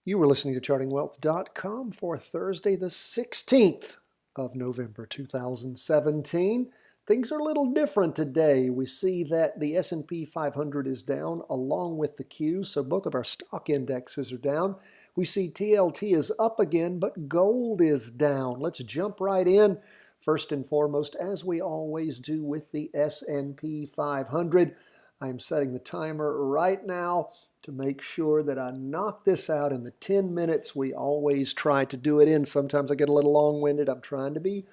You were listening to chartingwealth.com for Thursday, the 16th of November, 2017. Things are a little different today. We see that the S&P 500 is down along with the Qs, so both of our stock indexes are down. We see TLT is up again, but gold is down. Let's jump right in. First and foremost, as we always do with the S&P 500, I'm setting the timer right now to make sure that I knock this out in the 10 minutes we always try to do it in. Sometimes I get a little long-winded. I'm trying to be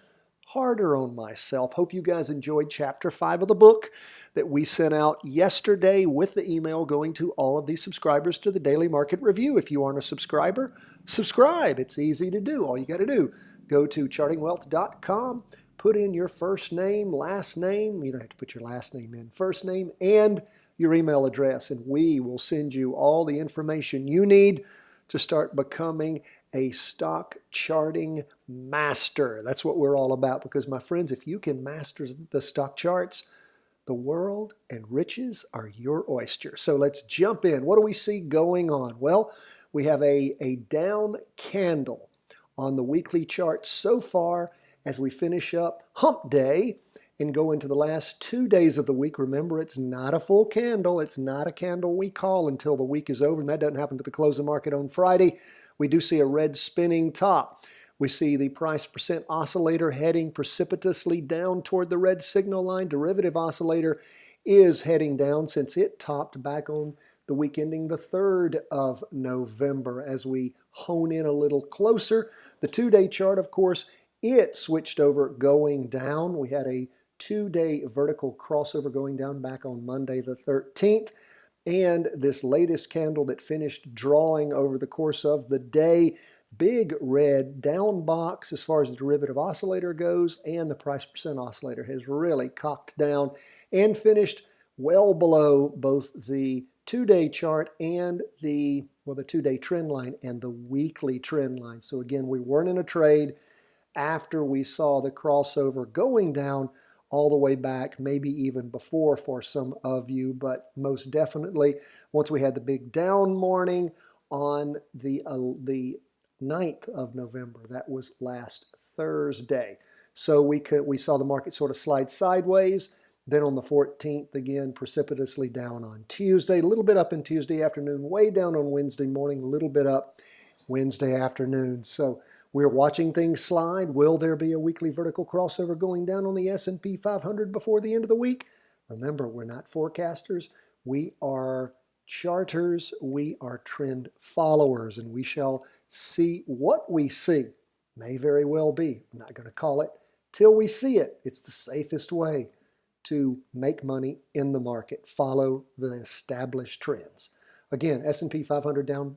harder on myself. Hope you guys enjoyed Chapter 5 of the book that we sent out yesterday with the email going to all of these subscribers to the Daily Market Review. If you aren't a subscriber, subscribe. It's easy to do. All you got to do, go to chartingwealth.com, put in your first name, last name. You don't have to put your last name in. First name and your email address, and we will send you all the information you need to start becoming a stock charting master. That's what we're all about, because my friends, if you can master the stock charts, the world and riches are your oyster. So let's jump in. What do we see going on? Well, we have a down candle on the weekly chart so far as we finish up hump day and go into the last 2 days of the week. Remember, it's not a full candle. It's not a candle we call until the week is over, and that doesn't happen to the close of market on Friday. We do see a red spinning top. We see the price percent oscillator heading precipitously down toward the red signal line. Derivative oscillator is heading down since it topped back on the week ending the 3rd of November. As we hone in a little closer, the 2-day chart, of course, it switched over going down. We had a 2-day vertical crossover going down back on Monday the 13th. And this latest candle that finished drawing over the course of the day, big red down box as far as the derivative oscillator goes, and the price percent oscillator has really cocked down and finished well below both the 2-day chart and the 2-day trend line and the weekly trend line. So again, we weren't in a trade after we saw the crossover going down all the way back, maybe even before for some of you, but most definitely once we had the big down morning on the 9th of November. That was last Thursday. So we saw the market sort of slide sideways. Then on the 14th, again, precipitously down on Tuesday, a little bit up in Tuesday afternoon, way down on Wednesday morning, a little bit up Wednesday afternoon. So we're watching things slide. Will there be a weekly vertical crossover going down on the S&P 500 before the end of the week? Remember, we're not forecasters. We are charters. We are trend followers, and we shall see what we see. May very well be. I'm not going to call it till we see it. It's the safest way to make money in the market. Follow the established trends. Again, S&P 500 down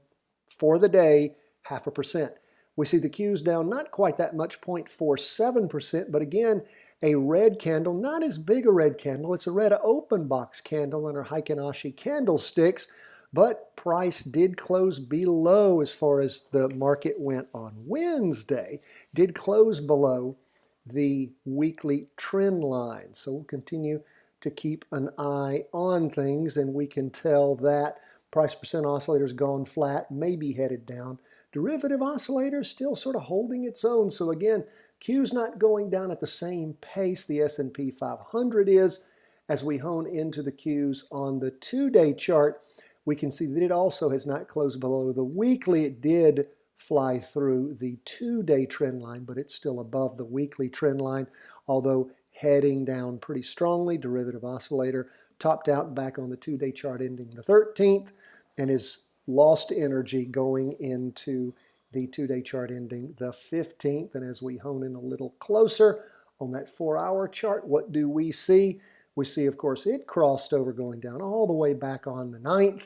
for the day, 0.5%. We see the Qs down not quite that much, 0.47%, but again, a red candle, not as big a red candle. It's a red open box candle in our Heikin Ashi candlesticks, but price did close below as far as the market went on Wednesday, did close below the weekly trend line. So we'll continue to keep an eye on things, and we can tell that price percent oscillator's gone flat, maybe headed down. Derivative oscillator still sort of holding its own. So again, Q's not going down at the same pace the S&P 500 is. As we hone into the Q's on the 2-day chart, we can see that it also has not closed below the weekly. It did fly through the 2-day trend line, but it's still above the weekly trend line, although heading down pretty strongly. Derivative oscillator topped out back on the 2-day chart ending the 13th and is lost energy going into the 2-day chart ending the 15th. And as we hone in a little closer on that 4-hour chart, what do we see? We see, of course, it crossed over going down all the way back on the 9th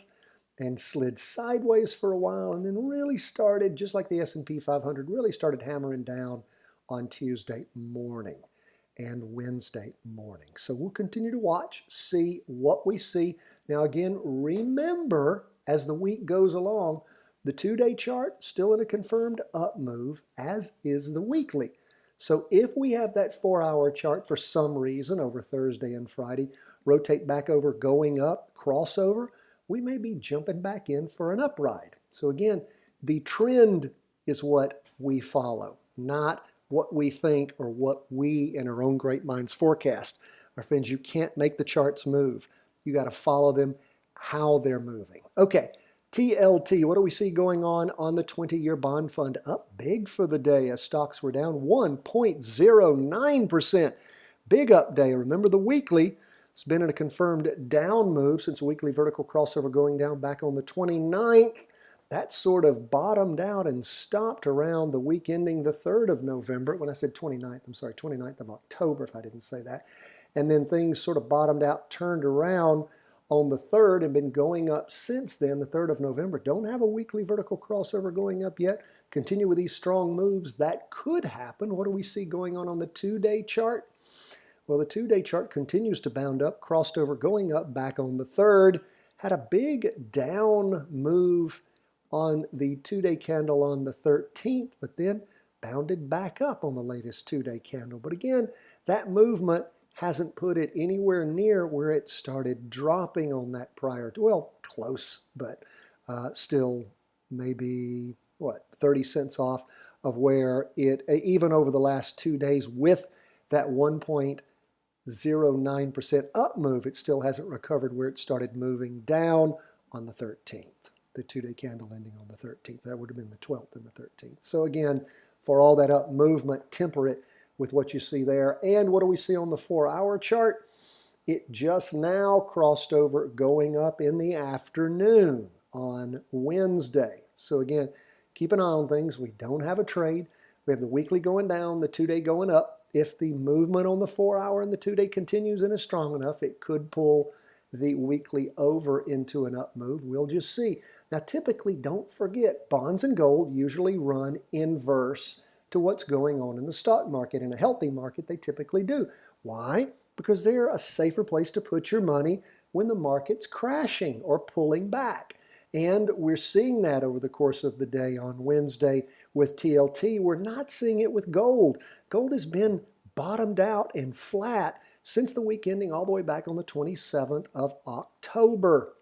and slid sideways for a while, and then really started, just like the S&P 500, really started hammering down on Tuesday morning and Wednesday morning. So we'll continue to watch, see what we see. Now again, remember, as the week goes along, the 2-day chart still in a confirmed up move, as is the weekly. So if we have that 4-hour chart for some reason over Thursday and Friday, rotate back over going up, crossover, we may be jumping back in for an upride. So again, The trend is what we follow, not what we think or what we in our own great minds forecast. My friends, you can't make the charts move. You got to follow them how they're moving. Okay, TLT, what do we see going on the 20-year bond fund? Up big for the day as stocks were down 1.09%. Big up day. Remember the weekly, it's been in a confirmed down move since a weekly vertical crossover going down back on the 29th. That sort of bottomed out and stopped around the week ending the 3rd of November. When I said 29th, I'm sorry, 29th of October if I didn't say that. And then things sort of bottomed out, turned around on the 3rd and been going up since then, the 3rd of November. Don't have a weekly vertical crossover going up yet. Continue with these strong moves. That could happen. What do we see going on the 2-day chart? Well, the 2-day chart continues to bound up, crossed over, going up back on the 3rd. Had a big down move on the 2-day candle on the 13th, but then bounded back up on the latest 2-day candle. But again, that movement hasn't put it anywhere near where it started dropping on that prior to, well, close, but still maybe, 30 cents off of where it, even over the last 2 days with that 1.09% up move, it still hasn't recovered where it started moving down on the 13th. The 2-day candle ending on the 13th. That would have been the 12th and the 13th. So again, for all that up movement, temper it with what you see there. And what do we see on the 4-hour chart? It just now crossed over going up in the afternoon on Wednesday. So again, keep an eye on things. We don't have a trade. We have the weekly going down, the 2-day going up. If the movement on the 4-hour and the 2-day continues and is strong enough, it could pull the weekly over into an up move. We'll just see. Now, typically, don't forget, bonds and gold usually run inverse to what's going on in the stock market. In a healthy market, they typically do. Why? Because they're a safer place to put your money when the market's crashing or pulling back. And we're seeing that over the course of the day on Wednesday with TLT. We're not seeing it with gold. Gold has been bottomed out and flat since the week ending all the way back on the 27th of October.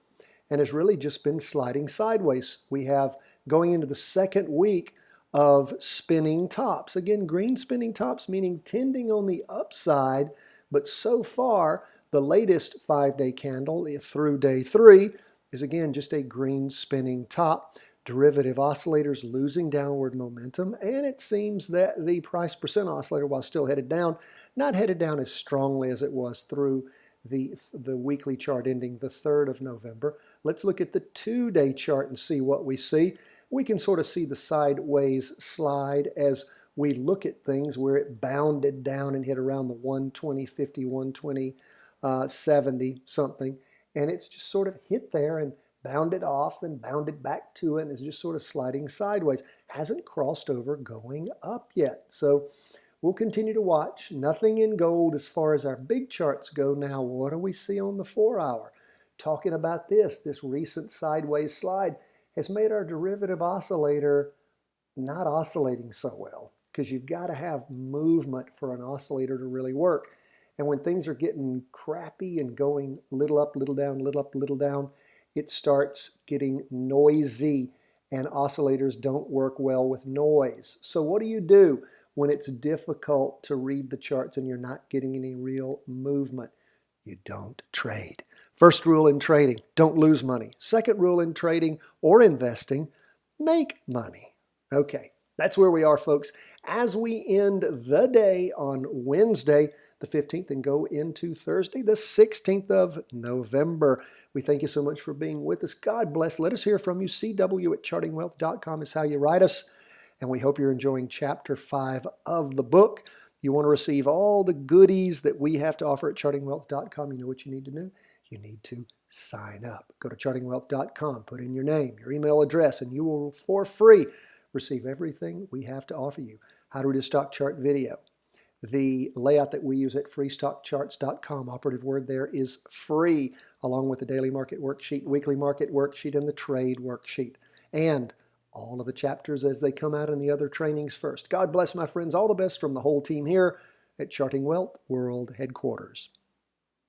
And has really just been sliding sideways. We have going into the second week of spinning tops. Again, green spinning tops, meaning tending on the upside, but so far, the latest 5-day candle through day 3 is again just a green spinning top. Derivative oscillators losing downward momentum, and it seems that the price percent oscillator, while still headed down, not headed down as strongly as it was through the weekly chart ending the 3rd of November. Let's look at the 2-day chart and see what we see. We can sort of see the sideways slide as we look at things where it bounded down and hit around the 120.50, 120.70 something, and it's just sort of hit there and bounded off and bounded back to it and is just sort of sliding sideways. Hasn't crossed over going up yet. So we'll continue to watch. Nothing in gold as far as our big charts go now. What do we see on the 4-hour? Talking about this recent sideways slide has made our derivative oscillator not oscillating so well, because you've got to have movement for an oscillator to really work. And when things are getting crappy and going little up, little down, little up, little down, it starts getting noisy, and oscillators don't work well with noise. So what do you do when it's difficult to read the charts and you're not getting any real movement? You don't trade. First rule in trading, don't lose money. Second rule in trading or investing, make money. Okay, that's where we are, folks. As we end the day on Wednesday, the 15th, and go into Thursday, the 16th of November. We thank you so much for being with us. God bless. Let us hear from you. cw@chartingwealth.com is how you write us. And we hope you're enjoying Chapter 5 of the book. You want to receive all the goodies that we have to offer at chartingwealth.com. You know what you need to do? You need to sign up. Go to chartingwealth.com, put in your name, your email address, and you will, for free, receive everything we have to offer you. How to read a stock chart video. The layout that we use at freestockcharts.com, operative word there is free, along with the daily market worksheet, weekly market worksheet, and the trade worksheet. And all of the chapters as they come out in the other trainings first. God bless, my friends. All the best from the whole team here at Charting Wealth World Headquarters.